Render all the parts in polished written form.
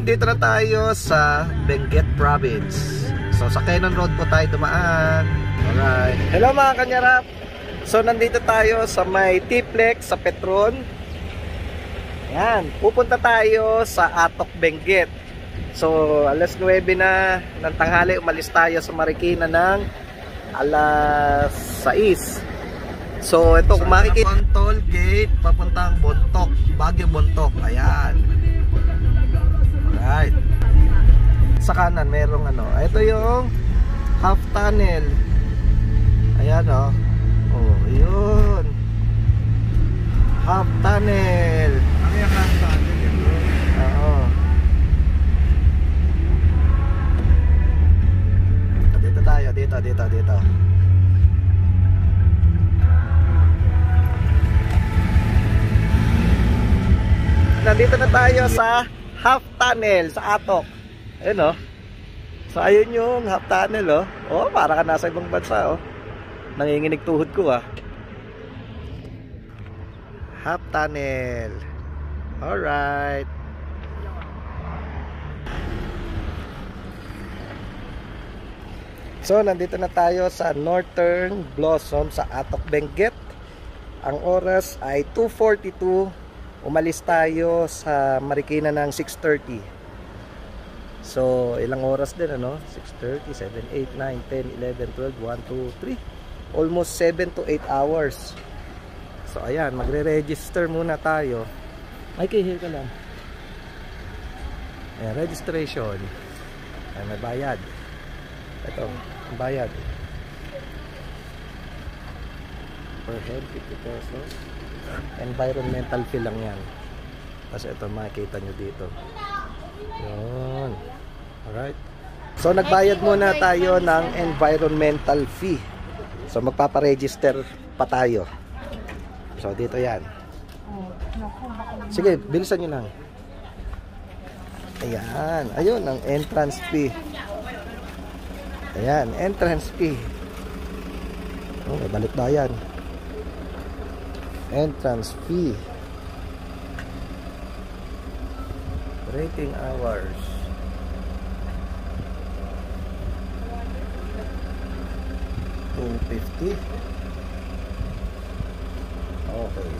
Dito na tayo sa Benguet Province. So sa Quezon Road po tayo dumaan. Alright. Hello mga kanyarap. So nandito tayo sa may Tiplex sa Petron. Yan, pupunta tayo sa Atok Benguet. So alas 9 na ng tanghali, umalis tayo sa Marikina ng alas 6. So ito kung makikita ang toll gate papuntang Bontoc, Baguio Bontoc. Ayan. Alright. Sa kanan merong ano, ito yung half tunnel. Ayan oh. Oh, yun. Half tunnel. Ayan half tunnel. Oo. Dito tayo, dito. Nandito na tayo sa half tunnel sa Atok. Ayun oh. So ayun yung half tunnel oh. Oh, para ka nasa ibang bansa oh. Nanginginig tuhod ko ah. Half tunnel. Alright. So nandito na tayo sa Northern Blossom sa Atok Benguet. Ang oras ay 2:42. Umalis tayo sa Marikina ng 6:30. So ilang oras din ano? 6:30, 7, 8, 9, 10, 11, 12, 1, 2, 3. Almost 7 to 8 hours. So ayan, magre-register muna tayo. Ay, here ka lang. Ayan, registration. Ayan, may bayad. Ito, ang bayad. Per head, 50 pesos. Environmental fee lang yan. Kasi ito makikita nyo dito. Yun. Alright. So nagbayad muna tayo ng environmental fee. So magpaparegister pa tayo. So dito yan. Sige, bilisan nyo lang. Ayan. Ayun ang entrance fee. Ayan, entrance fee. Oh, may balikbayan. Entrance fee. Rating hours. $250. Okay.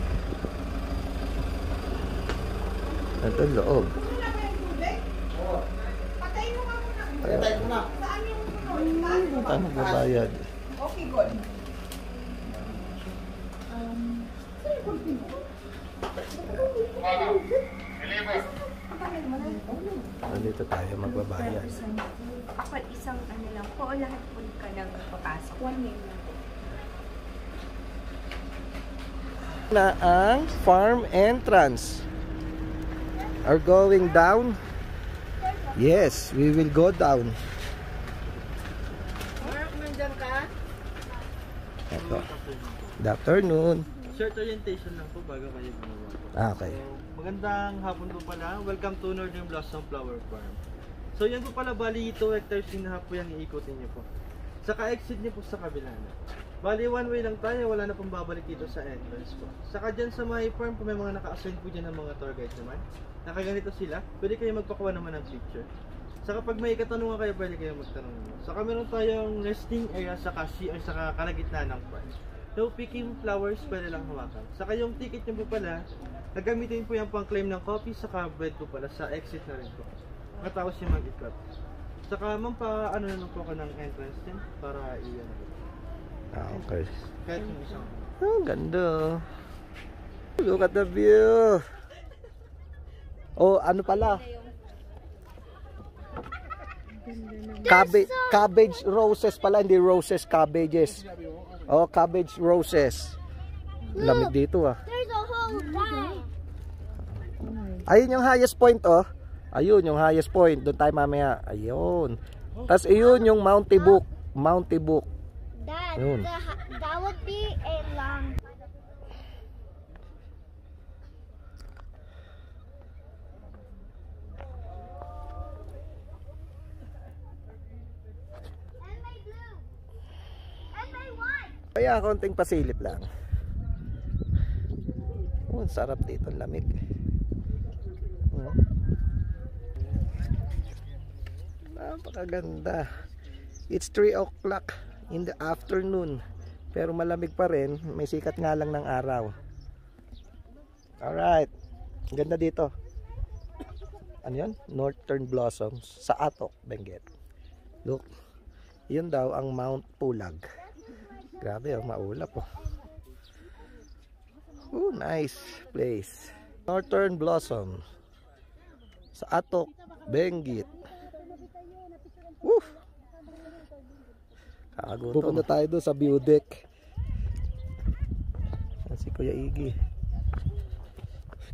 Ito loob. Patay mo na. Ano magbabayad? Okay, good. Nandito tayo magbabayad. Apat isang ano lang po, lahat po ka nang papasok. 1 name lang po. Na ang farm entrance. Are going down? Yes, we will go down. Mark, nandyan ka? Ito. Good afternoon. Short orientation lang po bago kayo bumaba. Okay. So, magandang hapon po pala. Welcome to Northern Blossom Flower Farm. So yan po pala, bali 2 hectares din na po yung iikutin niyo po. Saka exit niyo po sa kabila na. Bali one way lang tayo, wala na pong babalik dito sa entrance po. Saka dyan sa my farm po may mga naka-assign po dyan ng mga tour guide naman. Nakaganito sila, pwede kayo magpakuha naman ng picture. Saka pag may katanungan kayo, pwede kayo magtanong. Saka meron tayong resting area sa CR saka kalagitnaan ng farm. So picking flowers, pwede lang hawakan. Saka yung ticket nyo po pala, nagamitin po yung pang-claim ng coffee, saka bread po pala sa exit na rin po. Matapos yung mag-ikot. Saka ma'am, ano naman po ako ng entrance din para iyan. Okay. Kahit yung isang. Oh, ganda. Look at the view. Oh, ano pala? Cabbage roses pala, hindi roses, cabbages. Oh, cabbage roses. Lamig dito ah. Ayun yung highest point oh. Ayun yung highest point. Doon tayo mamaya. Ayun. Tapos ayun yung Mounty Book. Mounty Book. That would be a long. Kaya konting pasilip lang. Oh, sarap dito, lamig. Napakaganda. It's 3 o'clock in the afternoon. Pero malamig pa rin. May sikat nga lang ng araw. Alright. Ganda dito. Ano yun? Northern Blossoms sa Atok, Benguet. Look. Yun daw ang Mount Pulag. Grabe oh, maulap oh. Oh, nice place. Northern Blossoms sa Atok, Benguet. Woo! Kakagutom. Pupunta tayo doon sa view deck. Si Kuya Iggy.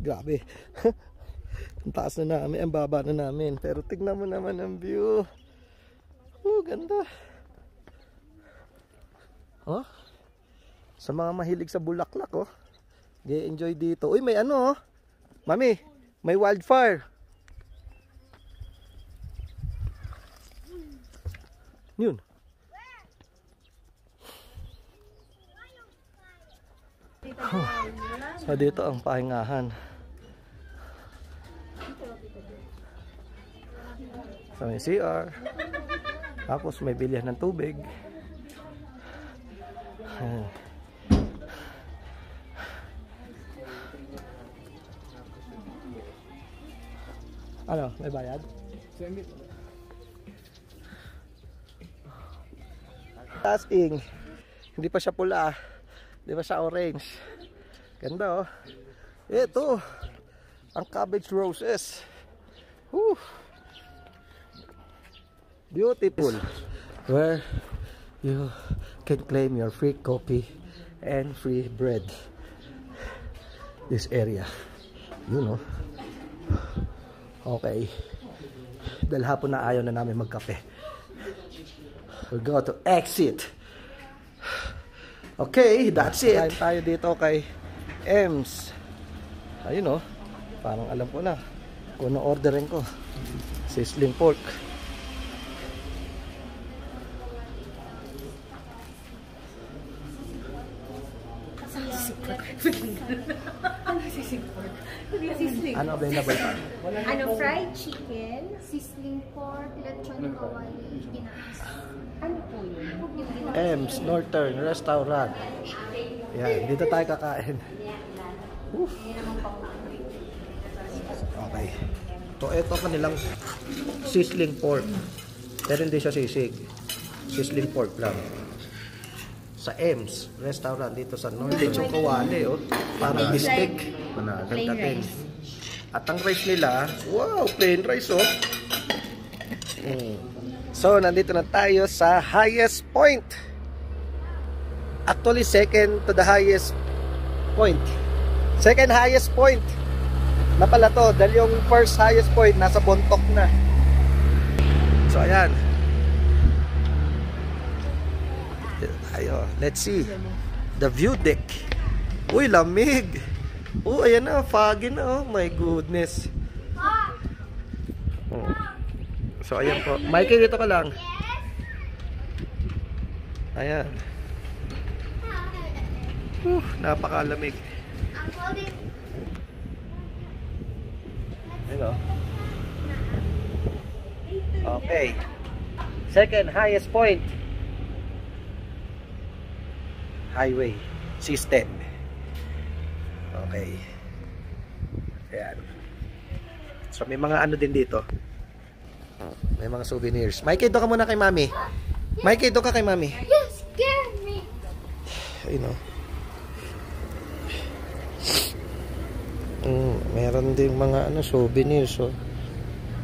Grabe. Ang taas na namin, ang baba na namin. Pero tignan mo naman ang view. Ganda. Oh. Sa mga mahilig sa bulaklak, oh. Enjoy dito. Uy, may ano, oh. Mami, may wildfire. Yun. So dito ang pahingahan. So may CR. Tapos may bilihan ng tubig. Ano, may bayad? Tasking. Hindi pa siya pula. Hindi pa siya orange. Ganda oh. Ito. Ang cabbage roses. Whew. Beautiful. Where you can claim your free coffee and free bread. This area. You know. Okay. Dahil hapon na ayaw na namin magkape. We'll go to exit. Okay, that's it. Kain tayo dito kay Ems. Ayun oh. Parang alam ko na kung ano orderin ko. Sizzling pork. Ano available pa? Ano, fried chicken, sizzling pork, lechon kawali, pinaas. Ano po yun? Ems Northern Restaurant. Yan, dito tayo kakain. Oof. Okay. So ito kanilang sizzling pork. Pero hindi siya sisig. Sizzling pork lang. Sa Ems Restaurant dito sa Northern. Lechon kawali oh. Parang bistek. Ganda din. At ang rice nila, wow, plain rice oh. So, nandito na tayo sa highest point. Actually, second to the highest point. Second highest point na pala to. Dahil yung first highest point, nasa Bontok na. So, ayan. Ayo, let's see. The view deck. Uy, lamig. Oh, ayan na, foggy na oh. My goodness. Oh. So, ayan po. Mikey, dito ka lang. Ayan. Napakalamig. Ayan o. Okay. Second highest point. Highway system. Okay. Ayan. So, may mga ano din dito. May mga souvenirs. Mikey, doon ka muna kay Mami. Mikey, doon ka kay Mami. You scared me. Ayun o. Meron din mga ano, souvenirs. Oh.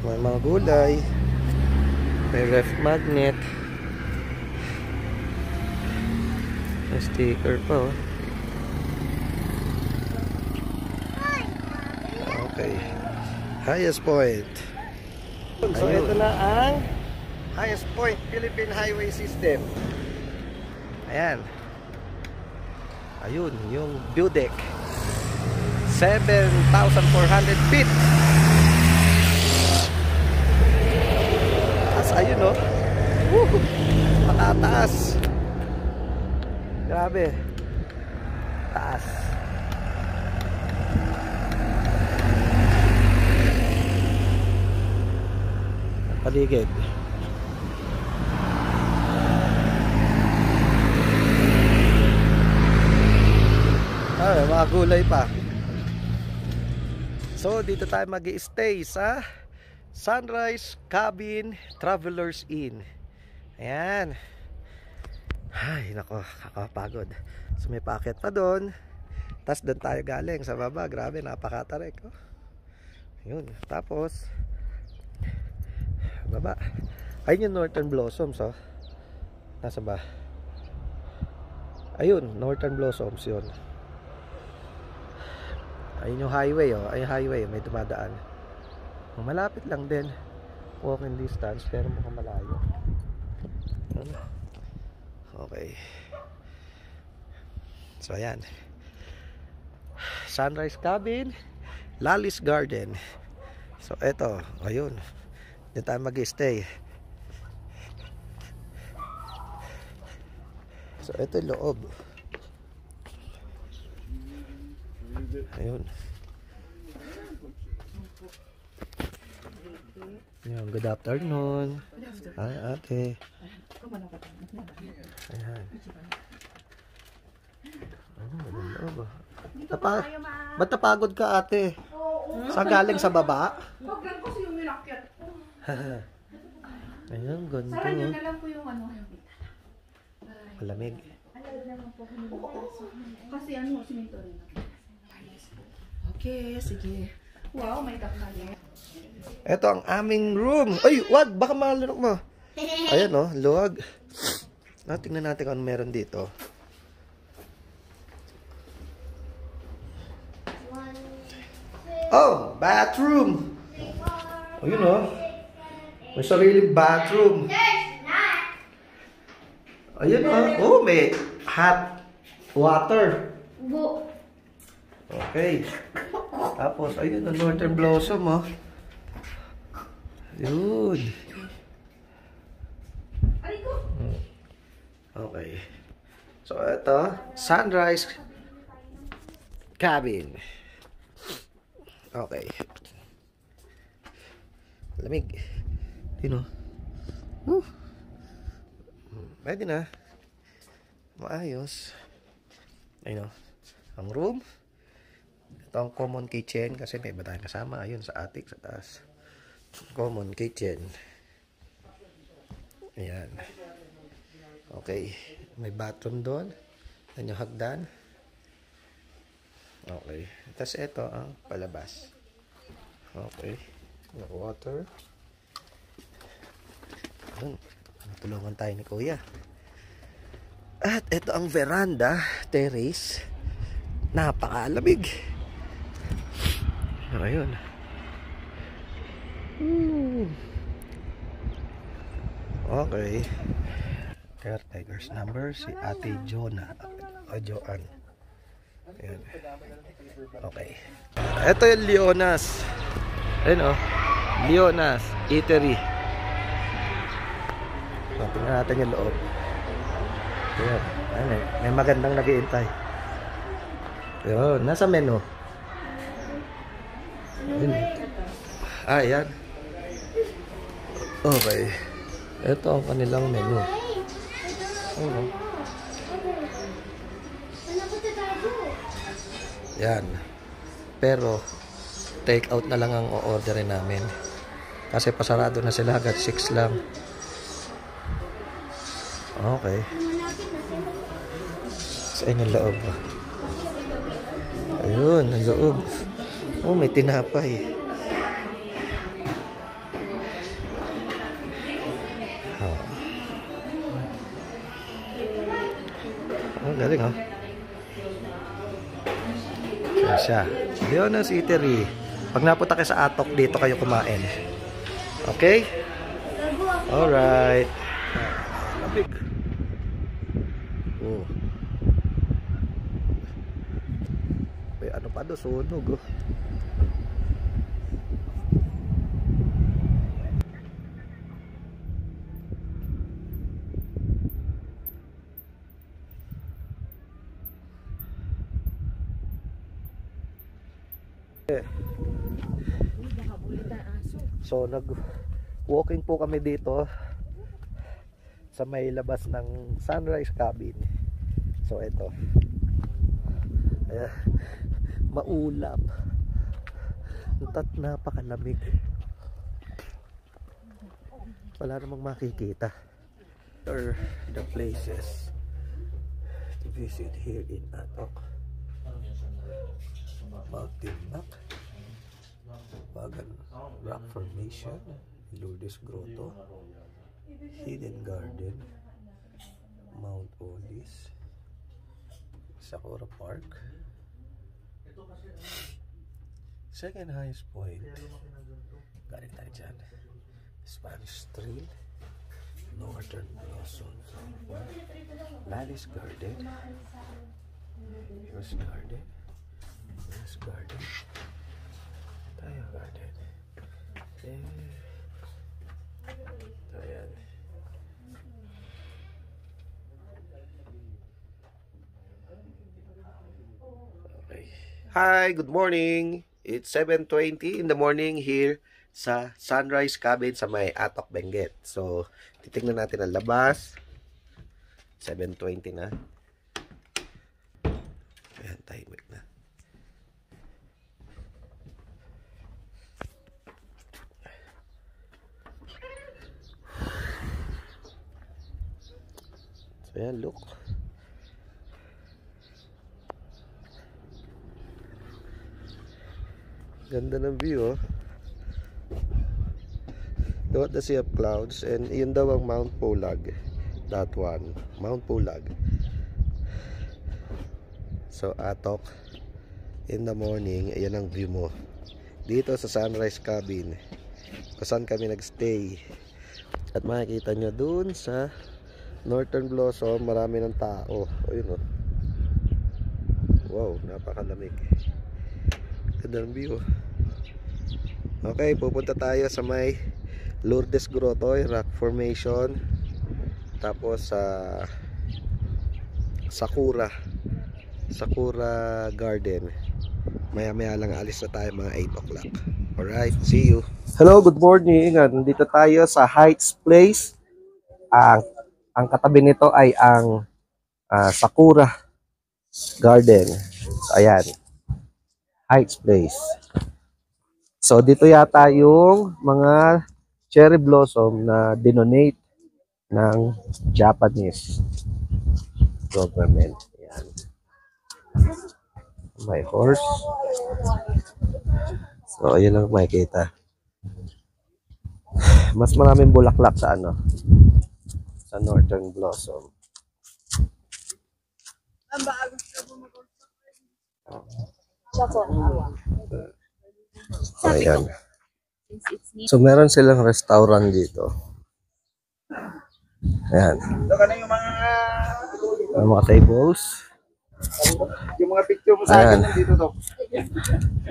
May mga gulay. May ref magnet. May sticker pa. Oh. Okay. Highest point. So ito na ang highest point Philippine Highway System. Ayan. Ayun, yung view deck. 7,400 feet. Taas, ayun o. Matataas. Grabe. Taas. Paligid. Ay, mga gulay pa. So, dito tayo mag-i-stay sa Sunrise Cabin Travelers Inn. Ayan. Ay, nako, kakapagod. So, may paakyat pa doon. Tapos doon tayo galing sa baba. Grabe, napakatarik. Oh. Yun. Tapos, baba. Ayun yung Northern Blossoms, oh. Nasa ba? Ayun, Northern Blossoms yun. Ayun yung highway, oh. Ayun highway, may dumadaan. Malapit lang din. Walking distance, pero mukhang malayo. Okay. So, ayan. Sunrise Cabin, Lallis Garden. So, eto. Ayun. Dito tayo mag-stay. So, ito yung loob. Ayun. Ayun, good afternoon. Hi, ate. Ayan. Magandang loob. Ba't napagod ka, ate? Saan galing, sa baba? Huwag lang kasi yung nilakyat ko. Ayun, ganda. Sara nyo na lang po yung ano. Malamig. Kasi ano, siminto rin. Okay, sige. Wow, may takaya. Ito ang aming room. Ay, wag! Baka malunok mo. Ayan, oh, luwag. Tingnan natin kung ano meron dito. Oh, bathroom. Oh, yun, oh. May sariling bathroom. Ayun, oh. Oh, may hot water. Okay. Tapos, ayun, ang Northern Blossom, oh. Yun. Okay. So, ito, Sunrise Cabin. Okay. Lamig. Yun, oh. Pwede na. Maayos. Ayun, oh. Ang room. Ito ang common kitchen kasi may iba tayong kasama. Ayun, sa attic, sa taas. Common kitchen. Ayan. Okay. May bathroom doon. Yan yung hagdan. Okay. Tapos ito ang palabas. Okay. Water. Ayun. Natulungan tayo ni Kuya. At ito ang veranda, terrace. Napakalamig. Ayun. Okay. Caretaker's number, si Ate Jonah. O Joan. Ayan. Okay. Ito yung Leonas. Ayun, oh. Leonas Eatery. So, tingnan natin yung loob. Ayan. Ayan, may magandang nag-iintay. Ayan. Nasa menu. Ayan. Ayan. Okay. Ito ang kanilang menu. Oh. Yan. Pero take out na lang ang o-orderin namin. Kasi pasarado na sila agad 6 lang. Okay. Sa inyong loob. Ayun, ang loob. Oh, may tinapay. Galing, oh. Yan siya. Leonas Eatery. Pag napunta kayo sa Atok, dito kayo kumain. Okay? Alright. Lapig. Oh. May ano pa doon? Sunog, oh. So nag-walking po kami dito sa may labas ng Sunrise Cabin. So ito. Ayan. Maulap. At napakalamig. Wala namang makikita. Or the places to visit here in Atok. Mount Timbak, Bagan Rock Formation, Lourdes Grotto, Hidden Garden, Mount Olis, Sakura Park, second highest point, galing tayo dyan, Spanish Trail, Northern Blossom, Malice Garden, Rose Garden, Rose Garden, Tayo Garden, ayan. Okay. Hi, good morning. It's 7:20 in the morning here sa Sunrise Cabin sa may Atok, Benguet. So, titingnan natin ang labas. 7:20 na. Ayan, timer na. So, ayan, look. Ganda ng view, oh. Look at the sea of clouds. And yun daw ang Mount Pulag. That one, Mount Pulag. So, Atok. In the morning, ayan ang view mo. Dito sa Sunrise Cabin, kung saan kami nagstay. At makikita nyo dun sa Northern Blossom, marami ng tao. Ayun, oh. Wow, napakalamig. Ganda ng view. Okay, pupunta tayo sa may Lourdes Grotto, Rock Formation. Tapos sa Sakura Garden. Maya-maya lang alis na tayo, mga 8 o'clock. Alright, see you. Hello, good morning. Nandito tayo sa Heights Place. Ang katabi nito ay ang Sakura Garden. So, ayan. Heights Place. So, dito yata yung mga cherry blossom na dinonate ng Japanese government. Ayan. May horse. So, ayan lang makikita. Mas maraming bulaklak sa sa Northern Blossom. Ayan. So, meron silang restaurant dito. Ayan. Ang mga tables. Yung mga picture mo sa akin dito to.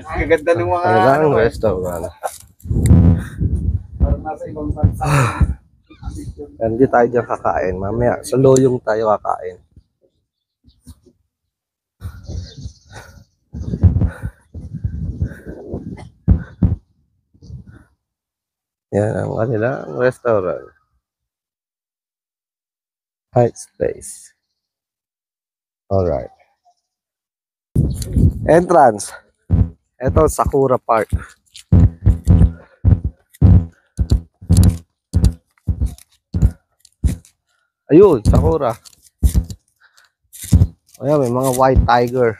Kaganda ng mga Talagang restaurant. parang nasa ibang bansa. Hindi tayo dyan kakain. Mamaya, sa Loyong tayo kakain. Yan ang kanilang restaurant. Heights Place. Alright. Entrance. Ito, Sakura Park. Ayun, Sakura. Ayan, may mga white tiger.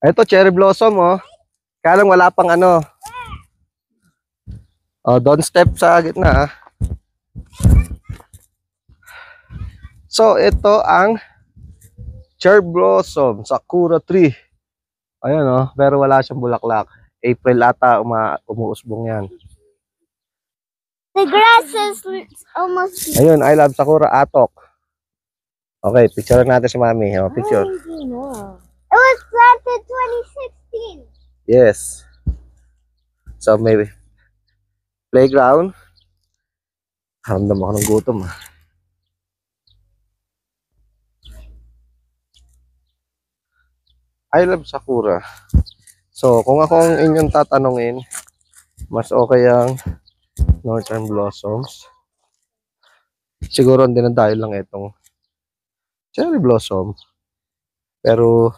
Ito, cherry blossom, oh. Kaya lang wala pang Oh, don't step sa gitna, ah. So, ito ang cherry blossom, Sakura tree. Ayan, oh. Pero wala siyang bulaklak. April ata, umuusbong yan. The grass is almost. Ayun, I love Sakura, Atok. Okay, picture natin si Mami. Oh, picture. It was planted 2016. Yes. So, maybe playground. Hamdam ako ng gutom, ah. I love Sakura. So, kung ako ang inyong tatanungin, Mas okay ang Northern Blossoms. Siguro hindi na dahil lang itong cherry blossom. Pero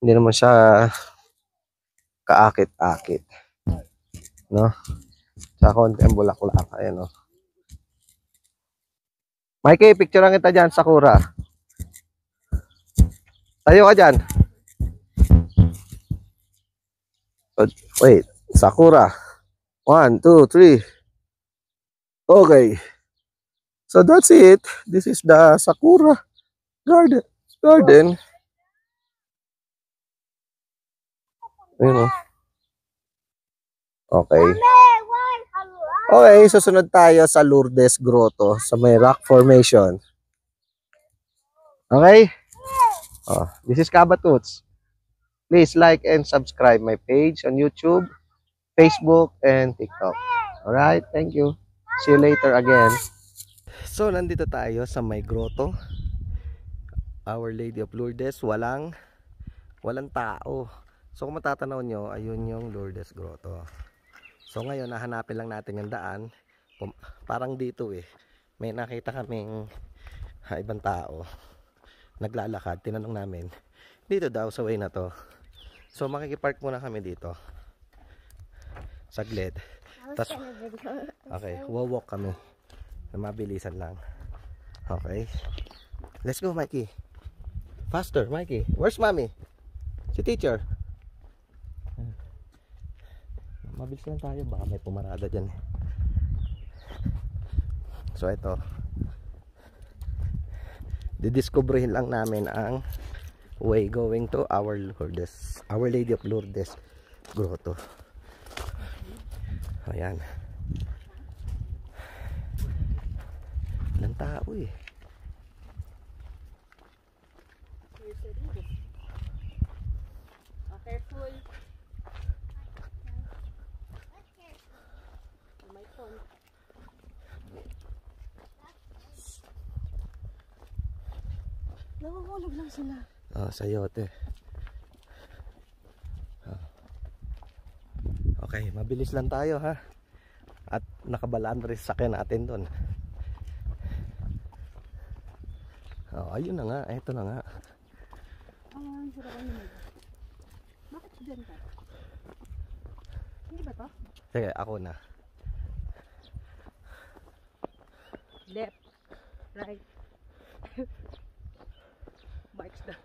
hindi naman siya kaakit-akit. No? Sa konti ang bulaklak. Ayan, no? Mikey, picturean kita dyan, Sakura. Tayo ka dyan. Wait, Sakura. 1, 2, 3. Okay. So that's it. This is the Sakura garden. Ayun, oh. Okay. Okay, susunod tayo sa Lourdes Grotto sa may rock formation. Okay? Oh, this is Kabatuts. Please like and subscribe my page on YouTube, Facebook, and TikTok. Alright, thank you. See you later again. So, nandito tayo sa may grotto. Our Lady of Lourdes. Walang tao. So, kung matatanaw nyo, ayun yung Lourdes Grotto. So, ngayon, nahanapin lang natin yung daan. Parang dito eh. May nakita kaming ibang tao. Naglalakad. Tinanong namin. Dito daw, sa way na to. So, makikipark muna kami dito. Saglit. Tas, okay, walk kami. Na mabilisan lang. Okay. Let's go, Mikey. Faster, Mikey. Where's mommy? Si teacher. Mabilis lang tayo. Baka may pumarada dyan. So, ito. Didiscoveryhin lang namin ang way going to Our Lady of Lourdes Grotto. Ayan. Walang tao eh. Careful. My phone. Nawawalog lang sila. Sayote. Okay, mabilis lang tayo ha. At nakabalaan rin sa sakyan natin doon. Ayun na nga, eto na nga. Bakit dyan ka? Hindi ba to? Sige, ako na. Left. Right. March na.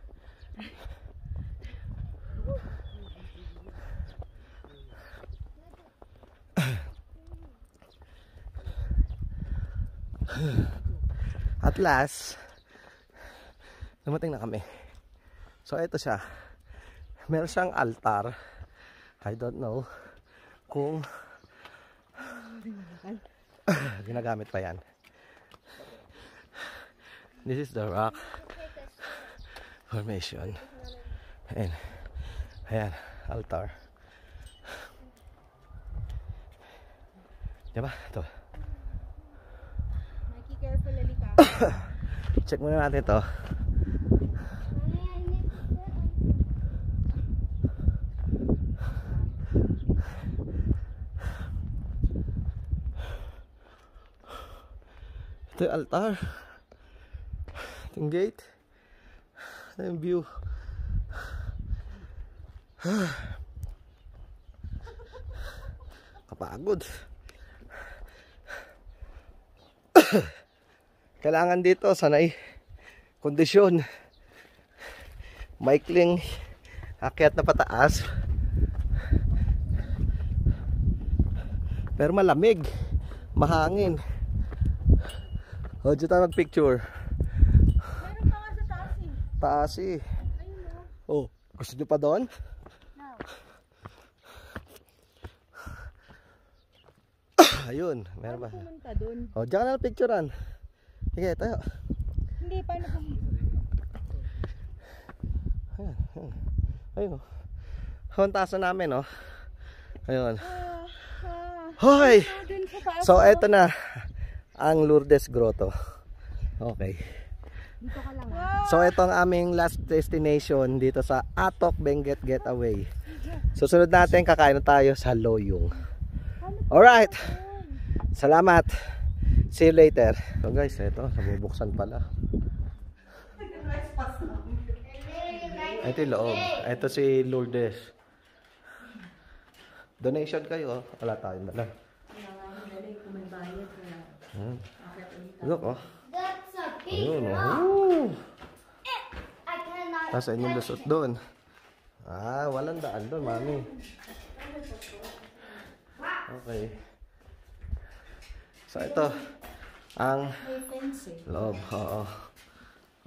At last, dumating na kami. So, ito siya. Meron siyang altar. I don't know kung ginagamit pa yan. This is the rock formation. And, ayan, altar. Diba? Ito. Mikey, careful, alika. Check muna natin ito. Ito yung altar. Ito yung gate. Ito yung view. Kapagod. Kailangan dito sanay kondisyon. Maikling akyat na pataas. Pero malamig, mahangin. O, dito tayo mag-picture. Meron pa nga sa taas eh. Taas eh. Ayun o. Oh, gusto nyo pa doon? No. Ayun, meron ba? Pumunta dun. O, dyan ka na picturean. Sige, tayo. Hindi, paano pumunta? Ayan, ayan. Ayun o. Ang taas na namin o. Ayun. Hoy! Dun sa taas. So, eto na ang Lourdes Grotto. Okay. Dito ka lang. So, ito ang aming last destination dito sa Atok Benguet Getaway. Susunod natin, kakain na tayo sa Loyong. Alright. Salamat. See you later. So guys, ito, nabubuksan pala. Ito yung loob. Ito si Lourdes. Donation kayo. Wala tayong dala. Look, oh. That's a big Ayun, rock. oh. I cannot. Nasa inyong lusot doon. Ah, walang daan doon, mami. Okay. So, ito. Ang loob. Oo.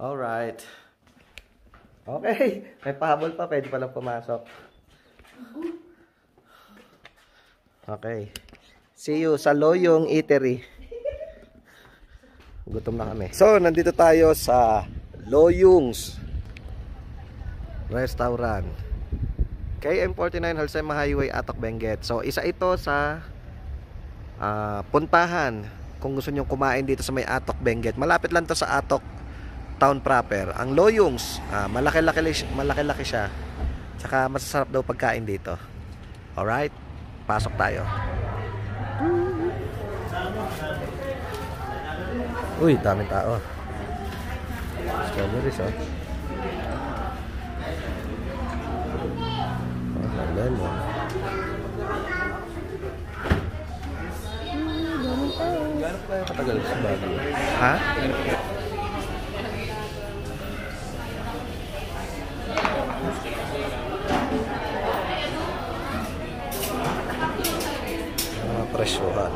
Alright. Okay. May pahabol pa. Pwede palang pumasok. Okay. See you sa Loyong Eatery. Gutom na kami. So, nandito tayo sa Loyong's Restaurant. KM49 Halsema Highway, Atok, Benguet. So, isa ito sa puntahan kung gusto nyo kumain dito sa may Atok, Benguet. Malapit lang to sa Atok town proper. Ang Loyong's, malaki-laki siya. Tsaka masasarap daw pagkain dito. Alright? Pasok tayo. Uy, daming tao. Strawberries, oh. Ganda mo. Gano'n pa yung katagal sa Baguio? Ha? Presyuhan.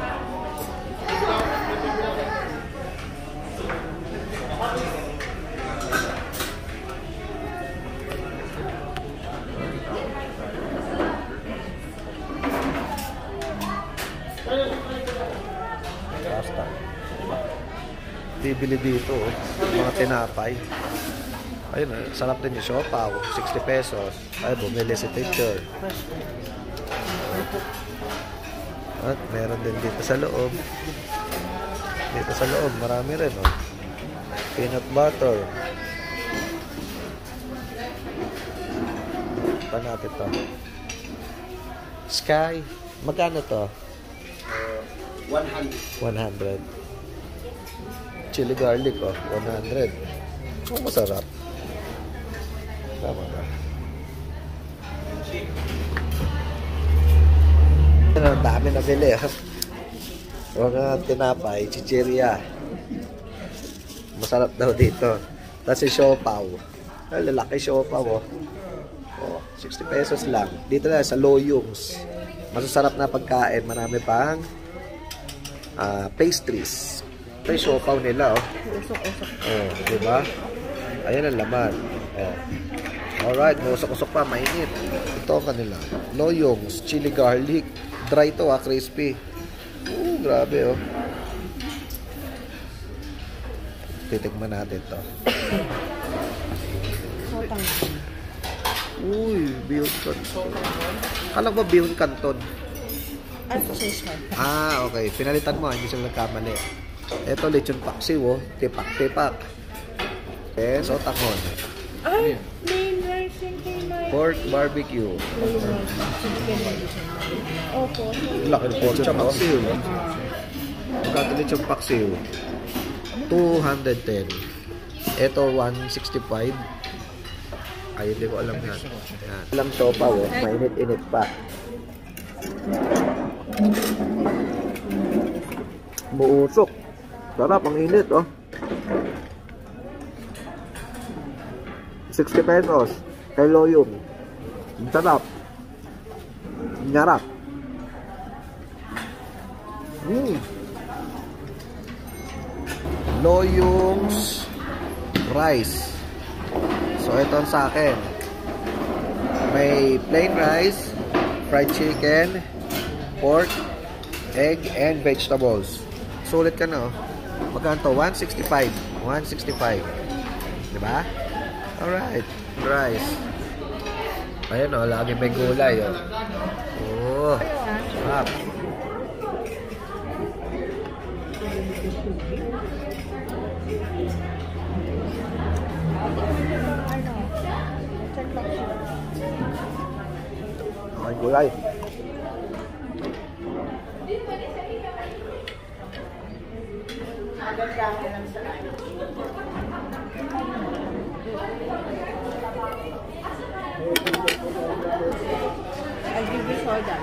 Basta. Bibili dito, oh. Mga tinapay. Ayun, sarap din yung siopaw. 60 pesos. Ay, bumili si teacher. At meron din dito sa loob. Dito sa loob, marami rin, oh. Peanut butter. Pa natin to. Sky. Magkano to? 100. Chili garlic, oh. 100. Oh, masarap. Tama ba? Ang dami na bili, ah. Mga tinapay, chichirya. Masarap daw dito. Tapos yung siopaw. Ay, lalaki siopaw, oh. Oh, 60 pesos lang. Dito na sa Loyong's. Masasarap na pagkain. Marami pang pastries. Ito yung siopaw nila, oh. Oh, diba? Ayan ang laman. Oh. Alright, usok-usok pa, mainit. Ito ang kanila. Loyong's, chili garlic. Dry to, crispy. Grabe, oh. Titikman natin to. Uy, bihon canton. Alam ba bihon canton? Ah, okay. Pinalitan mo, hindi sila nagkamali. Ito, lechon paksiw, oh. Tipak-tipak. Okay, so takon. Ay, main rice and main Pork barbecue. Opo. Laki ng pork paksiw. Magkano lechon paksiw? 210. Ito, 165. Ay, hindi ko alam yan. Yan. Alam siopaw, oh. Mainit-init pa. Muusok. Sarap, ang init, oh. 60 pesos. Kay Loyong. Sarap. Nyarap. Loyong's rice. So, ito ang sa akin. May plain rice, fried chicken, pork, egg, and vegetables. Sulit ka na, oh. Magkano to? 165. 165. Diba? Alright. Rice. Ayan, oh. Lagi may gulay, oh. Oh. Sarap. May gulay. I'll give you soda.